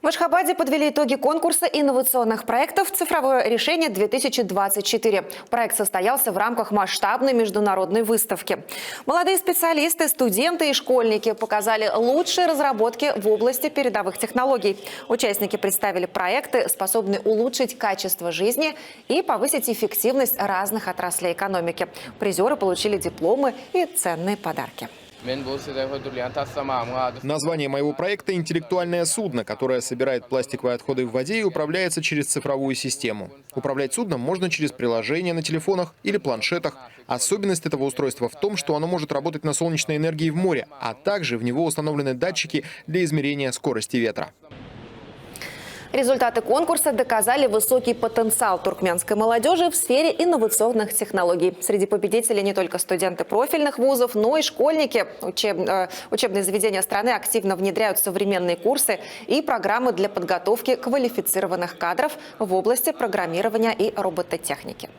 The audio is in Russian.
В Ашхабаде подвели итоги конкурса инновационных проектов «Цифровое решение-2024». Проект состоялся в рамках масштабной международной выставки. Молодые специалисты, студенты и школьники показали лучшие разработки в области передовых технологий. Участники представили проекты, способные улучшить качество жизни и повысить эффективность разных отраслей экономики. Призеры получили дипломы и ценные подарки. Название моего проекта – «Интеллектуальное судно», которое собирает пластиковые отходы в воде и управляется через цифровую систему. Управлять судном можно через приложения на телефонах или планшетах. Особенность этого устройства в том, что оно может работать на солнечной энергии в море, а также в него установлены датчики для измерения скорости ветра. Результаты конкурса доказали высокий потенциал туркменской молодежи в сфере инновационных технологий. Среди победителей не только студенты профильных вузов, но и школьники. Учебные заведения страны активно внедряют современные курсы и программы для подготовки квалифицированных кадров в области программирования и робототехники.